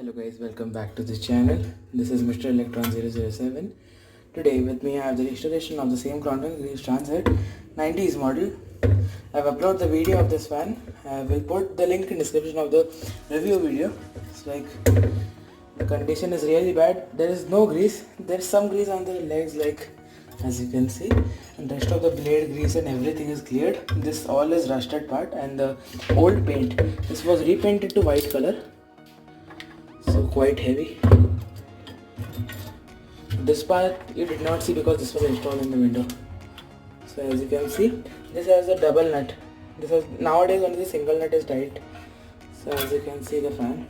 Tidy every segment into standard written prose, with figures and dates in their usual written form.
Hello guys, welcome back to the channel. This is Mr. Electron 007. Today with me I have the restoration of the same Crompton Greaves Transhead 90s model. I have uploaded the video of this fan. I will put the link in description of the review video. It's like the condition is really bad. There is no grease. There is some grease on the legs, like as you can see, and rest of the blade grease and everything is cleared. This all is rusted part and the old paint. This was repainted to white color. So quite heavy. This part you did not see because this was installed in the window. So as you can see, this has a double nut. This is nowadays only the single nut is tight. So as you can see the fan.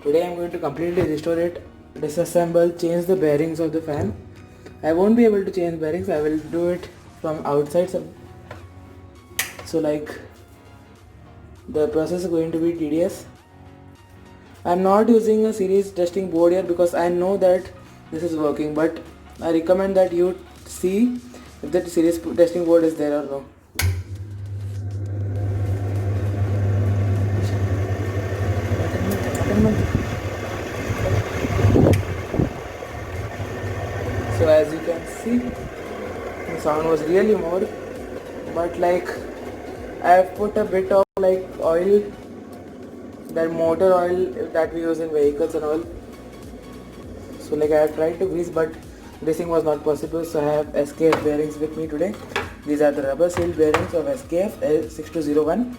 Today I am going to completely restore it, disassemble, change the bearings of the fan. I won't be able to change bearings. I will do it from outside. So like the process is going to be tedious. I am not using a series testing board here because I know that this is working, but I recommend that you see if the series testing board is there or no. So as you can see, the sound was really more, but like I have put a bit of like oil, that motor oil that we use in vehicles and all. So like I have tried to grease, but greasing was not possible, so I have SKF bearings with me today. These are the rubber sealed bearings of SKF L6201.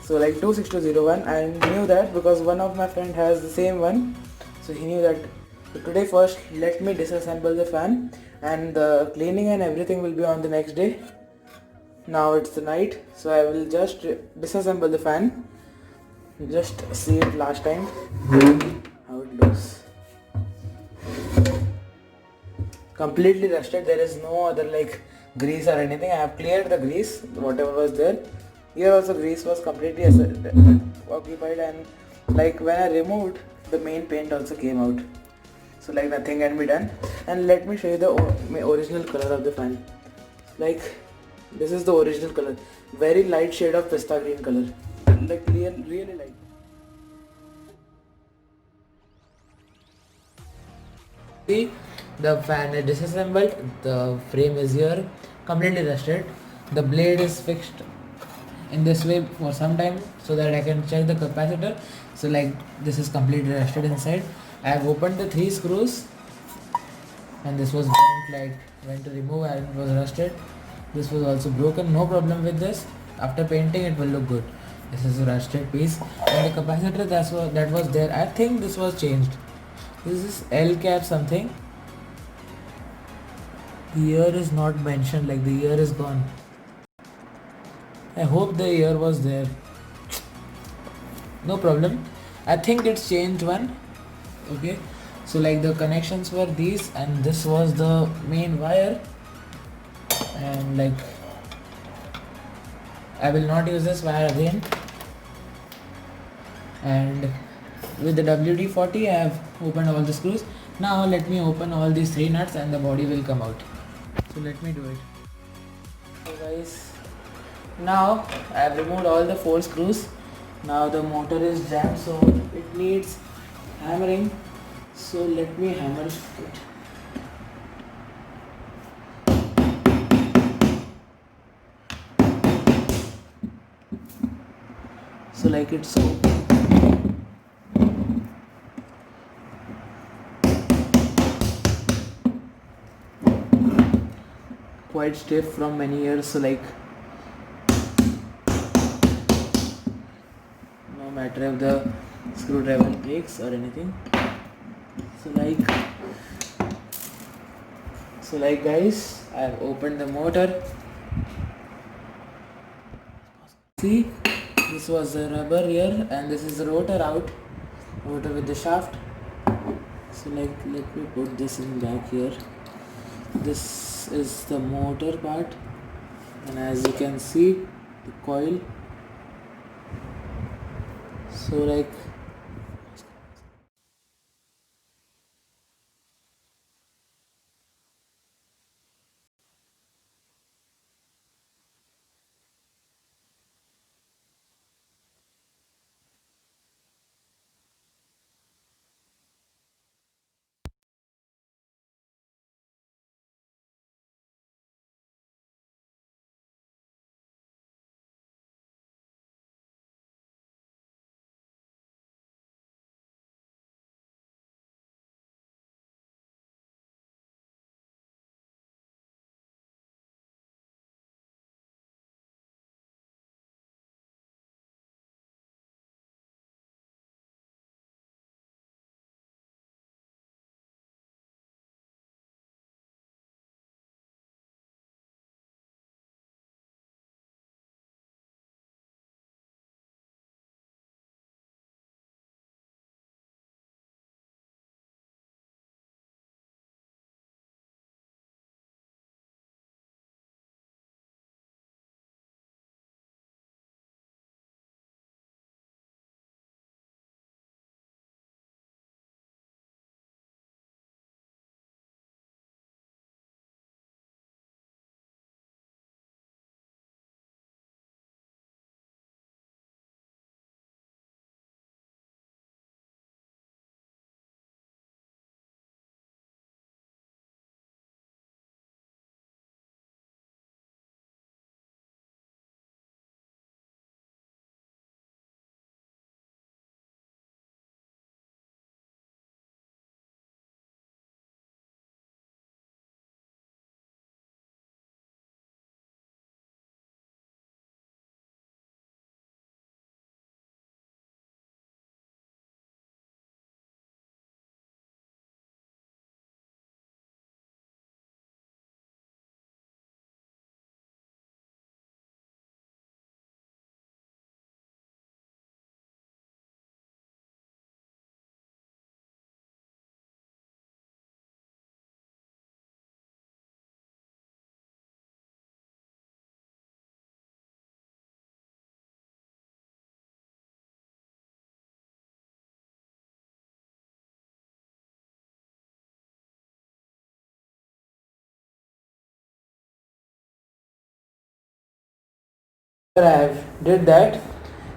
So like 26201, I knew that because one of my friend has the same one, so he knew that. So today first let me disassemble the fan, and the cleaning and everything will be on the next day. Now it's the night, so I will just disassemble the fan. Just see it last time how it looks. Completely rusted. There is no other like grease or anything. I have cleared the grease, whatever was there. Here also grease was completely occupied, and like when I removed, the main paint also came out. So like nothing can be done. And let me show you the original color of the fan. Like this is the original color. Very light shade of pista green color. Like really light. See, the fan is disassembled, the frame is here, completely rusted. The blade is fixed in this way for some time so that I can check the capacitor. So like this is completely rusted inside. I have opened the 3 screws and this was bent, like when to remove and it was rusted. This was also broken, no problem with this. After painting it will look good. This is a rusted piece, and the capacitor that was there, I think this was changed. This is L cap something. The year is not mentioned, like the year is gone. I hope the year was there. No problem. I think it's changed one. Okay. So like the connections were these, and this was the main wire, and like I will not use this wire again. And with the WD-40 I have opened all the screws. Now let me open all these 3 nuts and the body will come out. So let me do it. So guys, now I have removed all the 4 screws. Now the motor is jammed, so it needs hammering. So let me hammer it. So like it's so quite stiff from many years, so like no matter if the screwdriver breaks or anything. So like guys, I have opened the motor. See, this was the rubber here and this is the rotor out, rotor with the shaft. So like let me put this in back here. This is the motor part, and as you can see the coil. So like I have did that.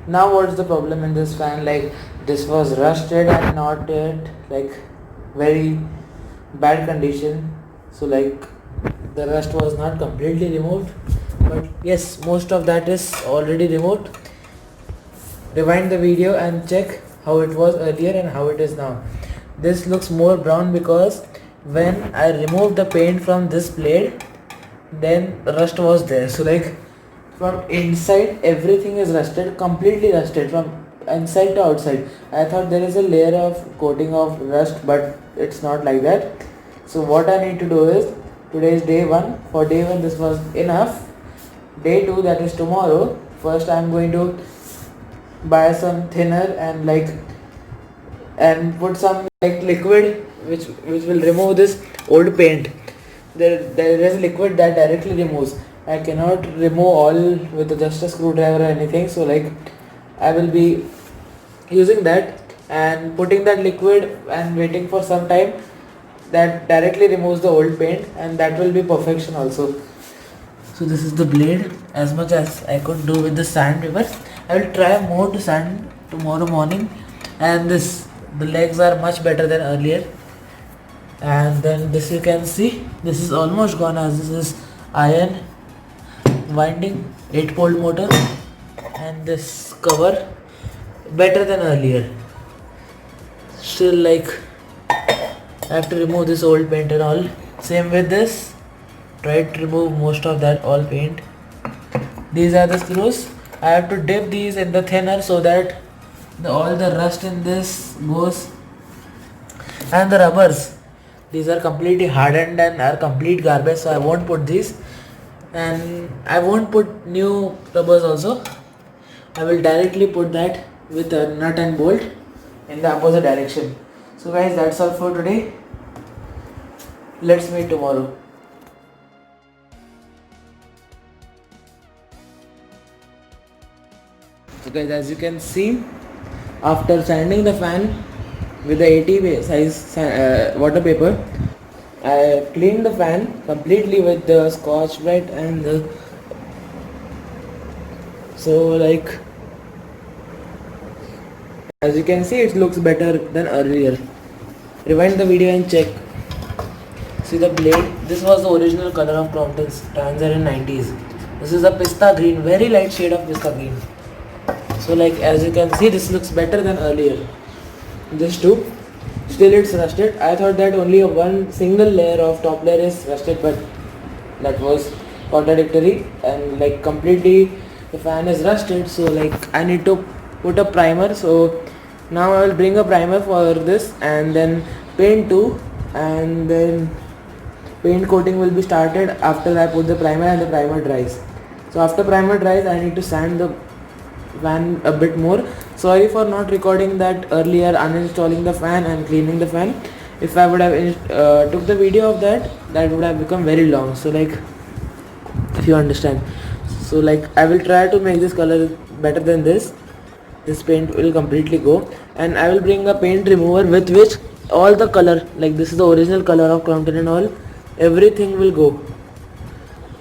Now what's the problem in this fan? Like this was rusted and not yet like very bad condition. So like the rust was not completely removed, but yes, most of that is already removed. Rewind the video and check how it was earlier and how it is now. This looks more brown because when I removed the paint from this blade, then rust was there. So like from inside everything is rusted, completely rusted from inside to outside. I thought there is a layer of coating of rust, but it's not like that. So what I need to do is, today is day 1. For day 1 this was enough. Day 2, that is tomorrow, first I am going to buy some thinner and put some like liquid which will remove this old paint. There is liquid that directly removes. I cannot remove all with just a screwdriver or anything, so like I will be using that and putting that liquid and waiting for some time. That directly removes the old paint and that will be perfection also. So this is the blade, as much as I could do with the sandpaper. I will try more to sand tomorrow morning. And the legs are much better than earlier. And then this you can see, this is almost gone, as this is iron winding 8-pole motor, and this cover better than earlier. Still like I have to remove this old paint and all. Same with this, try to remove most of that old paint. These are the screws. I have to dip these in the thinner so that all the rust in this goes. And the rubbers, these are completely hardened and are complete garbage, so I won't put these. And I won't put new rubbers also. I will directly put that with a nut and bolt in the opposite direction. So guys, that's all for today. Let's meet tomorrow. So guys, as you can see, after sanding the fan with the 80 size water paper, I cleaned the fan completely with the Scotch-Brite and so like as you can see, it looks better than earlier. Rewind the video and check. See the blade, this was the original color of Crompton's Transit in 90s. This is a pista green, very light shade of pista green. So like as you can see, this looks better than earlier. This too. Still it's rusted. I thought that only a one single layer of top layer is rusted, but that was contradictory, and like completely the fan is rusted, so like I need to put a primer. So now I will bring a primer for this and then paint too, and then paint coating will be started after I put the primer and the primer dries. So after primer dries, I need to sand the fan a bit more. Sorry for not recording that earlier, uninstalling the fan and cleaning the fan. If I would have took the video of that would have become very long. So like, if you understand. So like I will try to make this color better than this. This paint will completely go, and I will bring a paint remover with which all the color, like this is the original color of Crompton and all, everything will go.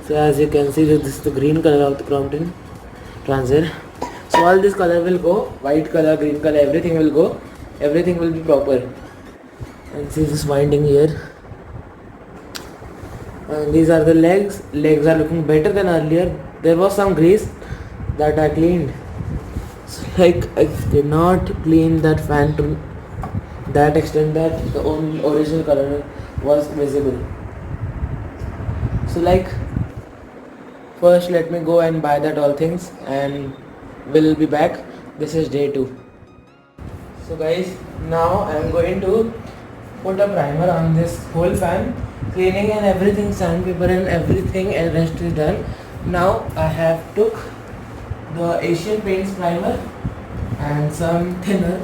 So as you can see, this is the green color of the Crompton Transit. So all this color will go, white color, green color, everything will go, everything will be proper. And see this winding here. And these are the legs. Legs are looking better than earlier. There was some grease that I cleaned. So like I did not clean that fan to that extent that the original color was visible. So like first let me go and buy that all things and we'll be back. This is day 2. So guys, now I am going to put a primer on this whole fan. Cleaning and everything, sandpaper and everything, and rest is done. Now I have took the Asian Paints primer and some thinner.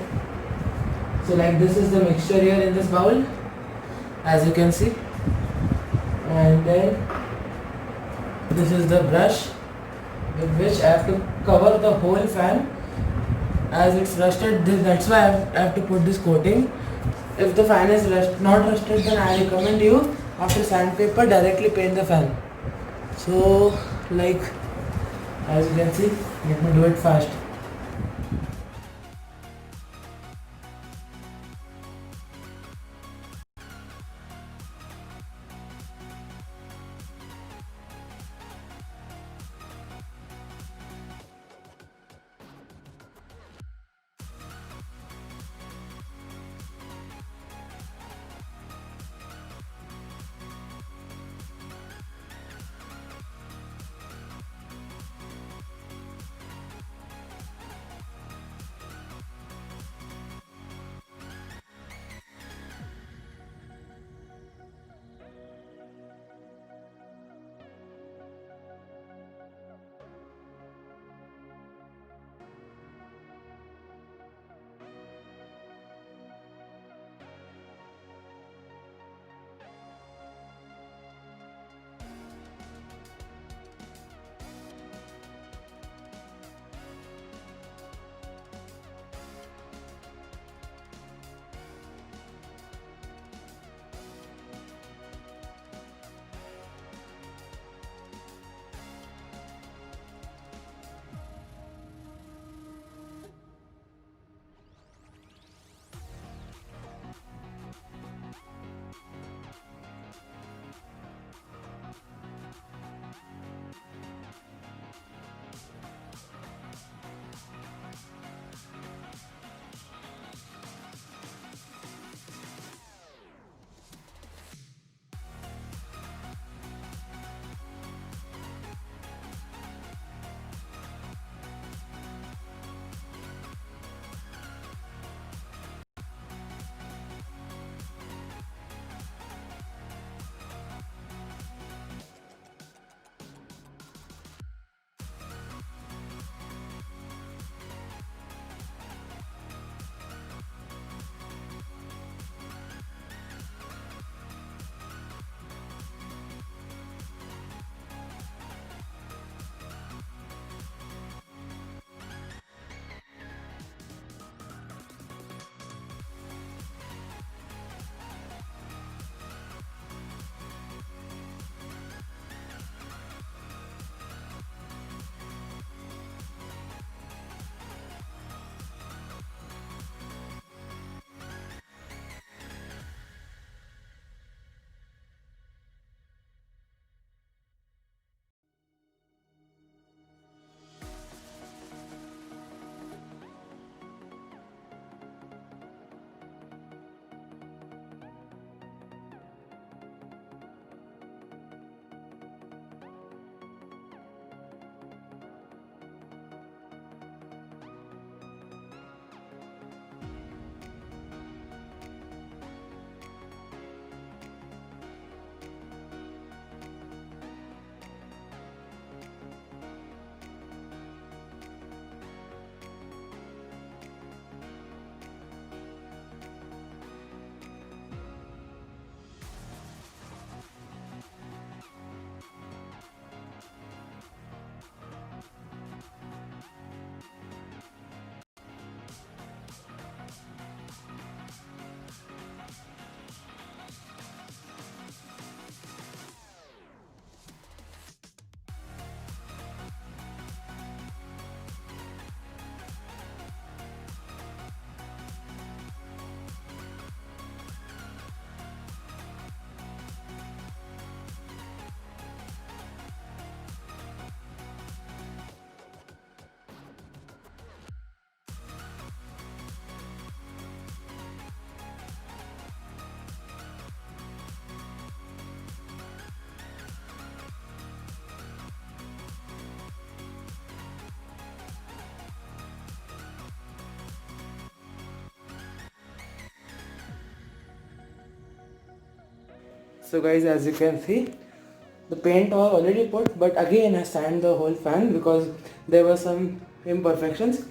So like this is the mixture here in this bowl, as you can see. And then this is the brush with which I have to cover the whole fan. As it's rusted, that's why I have to put this coating. If the fan is not rusted, then I recommend you after sandpaper directly paint the fan. So like As you can see, let me do it fast. So guys, as you can see, the paint was already put, but again I sand the whole fan because there were some imperfections.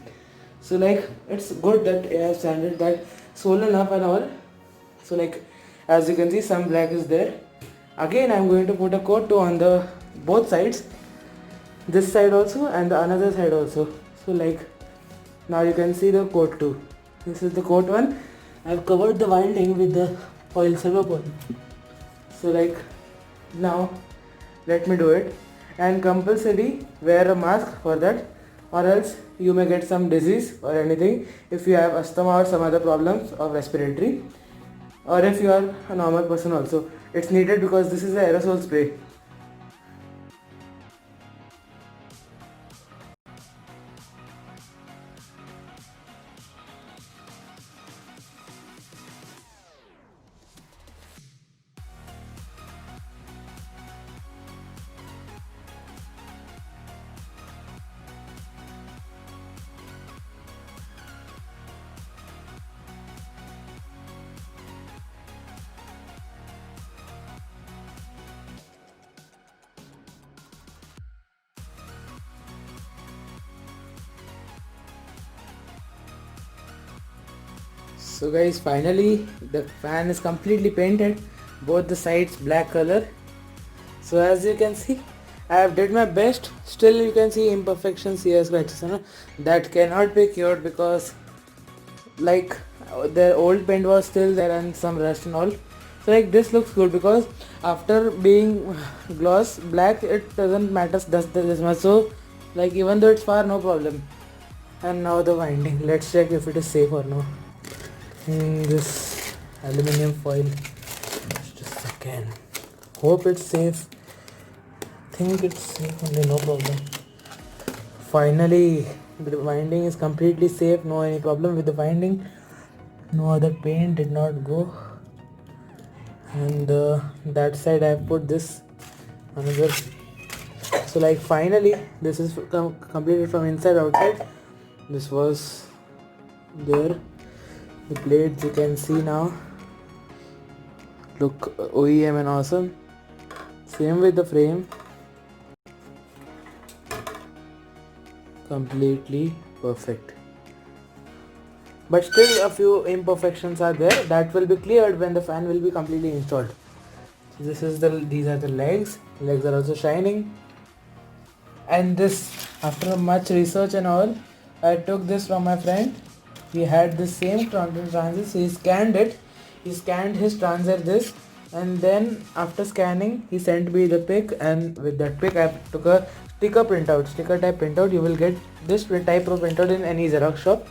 So like it's good that I have sanded that swollen up and all. So like as you can see, some black is there. Again I'm going to put a coat too on the both sides, this side also and the another side also. So like now you can see the coat too. This is the coat one. I've covered the winding with the foil, silver foil. So like now let me do it. and compulsory wear a mask for that, or else you may get some disease or anything if you have asthma or some other problems of respiratory, or if you are a normal person also. It's needed because this is an aerosol spray. So guys, finally the fan is completely painted, both the sides black color. So as you can see, I have did my best. Still you can see imperfections here, scratches, that cannot be cured because like the old paint was still there and some rust and all. So like this looks good because after being gloss black it doesn't matter this much. So like even though it's far, no problem. And now the winding, let's check if it is safe or no. This aluminium foil, just a second, hope it's safe, think it's safe only, no problem. Finally the winding is completely safe, no any problem with the winding, no other paint did not go. And that side I have put this another. So like finally this is completed from inside outside. This was there. The blades you can see now look OEM and awesome. Same with the frame, completely perfect. But still a few imperfections are there that will be cleared when the fan will be completely installed. So this is these are the legs are also shining. And this, after much research and all, I took this from my friend. He had the same transit, so he scanned it. He scanned his transit this, and then after scanning he sent me the pic, and with that pic I took a sticker type printout. You will get this type of printout in any Xerox shop.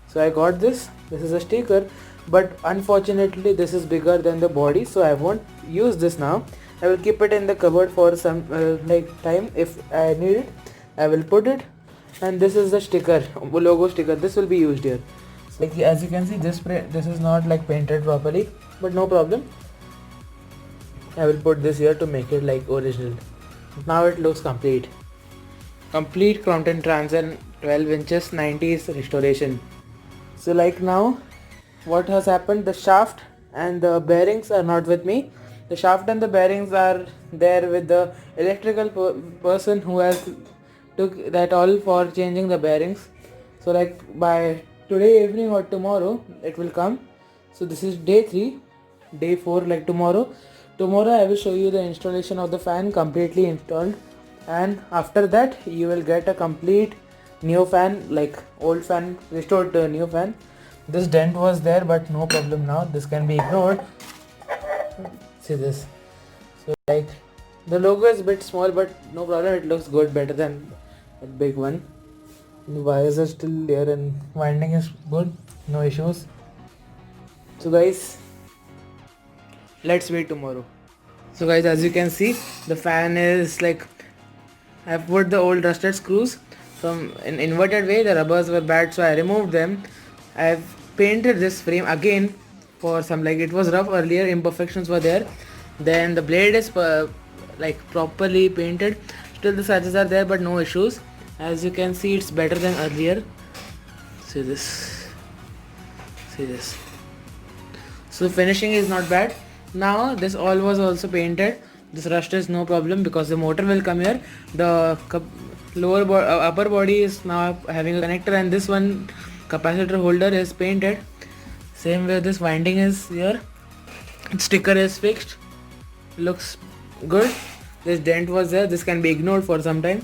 So I got this. This is a sticker, but unfortunately this is bigger than the body, so I won't use this now. I will keep it in the cupboard for some time. If I need it, I will put it. And this is the sticker, logo sticker. This will be used here. So like as you can see, this is not like painted properly, but no problem. I will put this here to make it like original. Now it looks complete. Complete Crompton Transcend 12 inches 90s restoration. So like now, what has happened? The shaft and the bearings are not with me. The shaft and the bearings are there with the electrical person who has took that all for changing the bearings. So like by today evening or tomorrow it will come. So this is day 3, day 4 like tomorrow I will show you the installation of the fan completely installed, and after that you will get a complete new fan, like old fan restored to a new fan. This dent was there, but no problem now, this can be ignored. See this. So like the logo is a bit small, but no problem, it looks good, better than a big one. The wires are still there and winding is good, no issues. So guys, let's wait tomorrow. So guys, as you can see, the fan is like, I've put the old rusted screws from an inverted way. The rubbers were bad, so I removed them. I've painted this frame again for some, like it was rough earlier, imperfections were there. Then the blade is like properly painted. Still the scratches are there, but no issues. As you can see, it's better than earlier. See this. See this. So finishing is not bad. Now this all was also painted. This rust is no problem because the motor will come here. The upper body is now having a connector, and this one capacitor holder is painted. Same way this winding is here. Sticker is fixed. Looks good. This dent was there. This can be ignored for some time.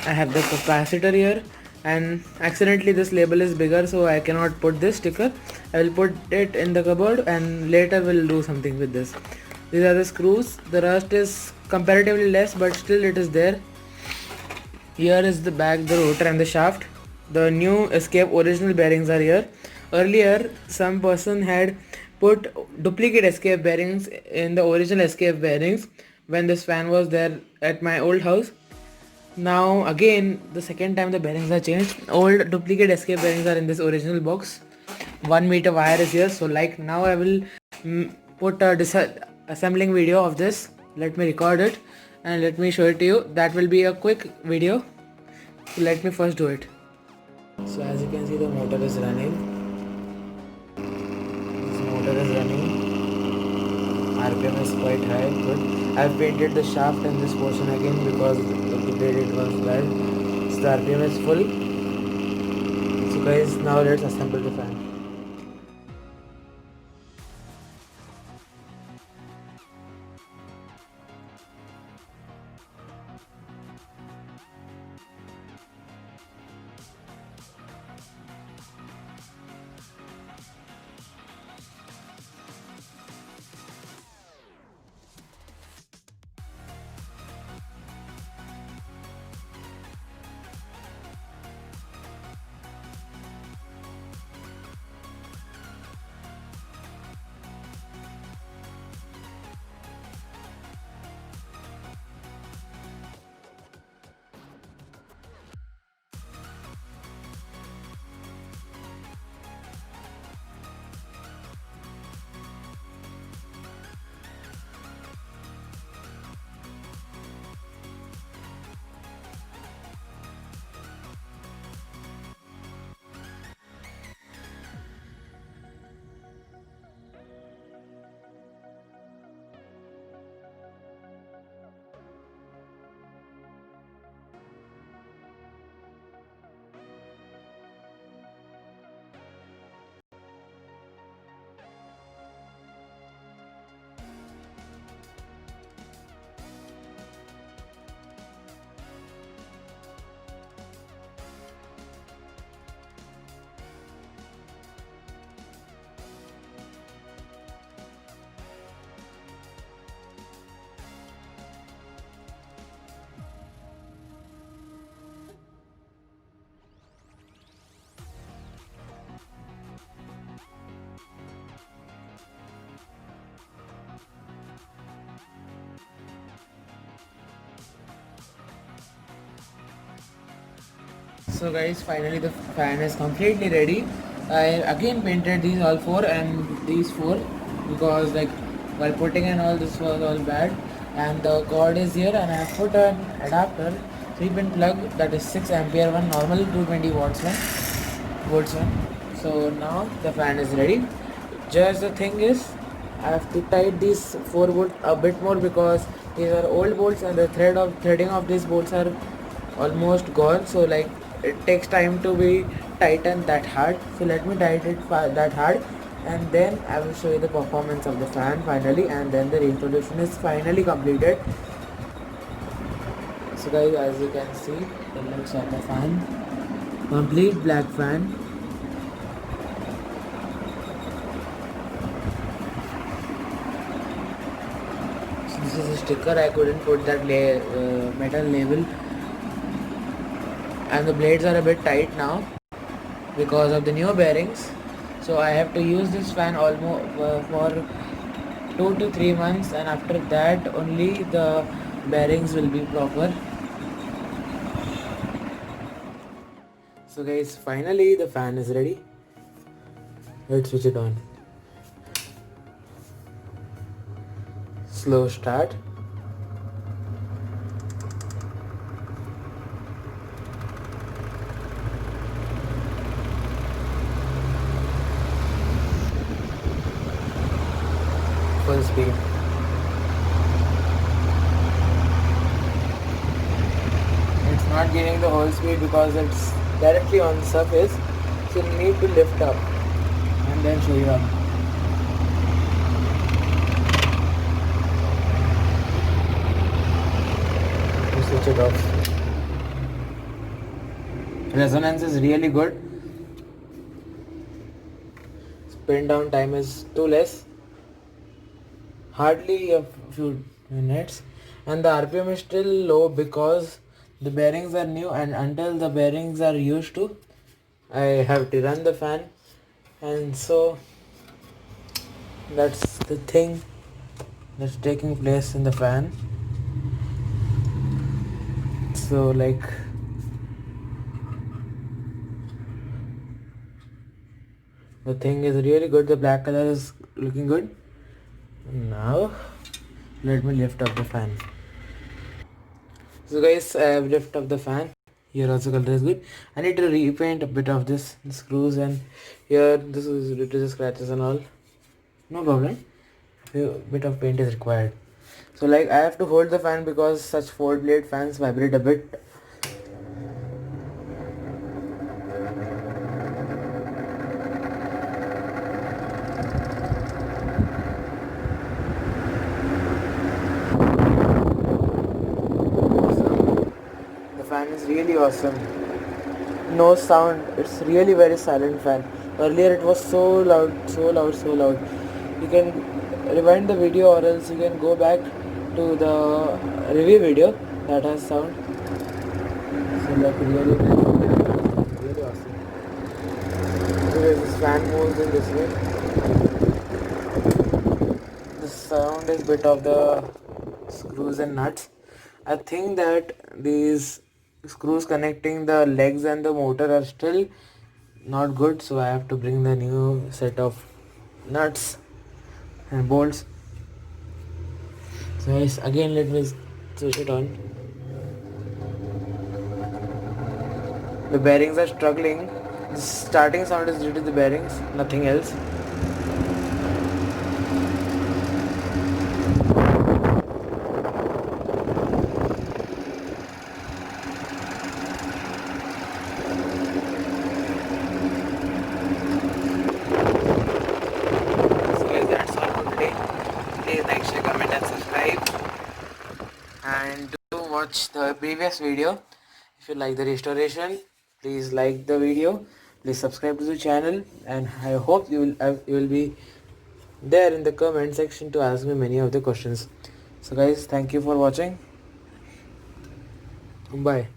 I have the capacitor here, and accidentally this label is bigger, so I cannot put this sticker. I will put it in the cupboard and later we'll do something with this. These are the screws. The rust is comparatively less, but still it is there. Here is the back, the rotor and the shaft. The new Escape original bearings are here. Earlier, some person had put duplicate Escape bearings in the original Escape bearings when this fan was there at my old house. Now again, the second time the bearings are changed. Old duplicate Escape bearings are in this original box. 1 meter wire is here. So like now I will put a assembling video of this. Let me record it and let me show it to you. That will be a quick video. So let me first do it. So as you can see, the motor is running. This motor is running. RPM is quite high. Good. I've painted the shaft and this portion again because the blade it was bad. So the RPM is full. So guys, now let's assemble the fan. So guys, finally the fan is completely ready. I again painted these all four and these four because like while putting in all this was all bad, and the cord is here and I have put an adapter 3-pin plug that is 6 ampere one, normal 220 volts one. So now the fan is ready. Just the thing is, I have to tighten these 4 bolts a bit more because these are old bolts and the threading of these bolts are almost gone. So like it takes time to be tightened that hard. So let me tighten it that hard and then I will show you the performance of the fan finally, and then the reintroduction is finally completed. So guys, as you can see, the looks of the fan, complete black fan. So this is a sticker, I couldn't put that metal label, and the blades are a bit tight now because of the new bearings. So I have to use this fan almost for 2 to 3 months, and after that only the bearings will be proper. So guys, finally the fan is ready. Let's switch it on. Slow start. Full speed. It's not giving the whole speed because it's directly on the surface, so you need to lift up and then show you up. You switch it off. Resonance is really good. Spin down time is too less, hardly a few minutes, and the RPM is still low because the bearings are new, and until the bearings are used to, I have to run the fan. And so that's the thing that's taking place in the fan. So like the thing is really good, the black color is looking good. Now let me lift up the fan. So guys, I have lifted up the fan. Here also color is good. I need to repaint a bit of this screws, and here this is little scratches and all. No problem. A bit of paint is required. So like I have to hold the fan because such 4-blade fans vibrate a bit. The fan is really awesome. No sound. It's really very silent fan. Earlier it was so loud, so loud, so loud. You can rewind the video, or else you can go back to the review video that has sound. So like really nice, really awesome. Anyways, this fan moves in this way. The sound is bit of the screws and nuts. I think that these screws connecting the legs and the motor are still not good, so I have to bring the new set of nuts and bolts. So guys, again let me switch it on. The bearings are struggling. The starting sound is due to the bearings, nothing else. So guys, that's all for today. Please like, share, comment and subscribe. And do watch the previous video. If you like the restoration, please like the video, please subscribe to the channel, and I hope you will be there in the comment section to ask me many of the questions. So guys, thank you for watching. Bye.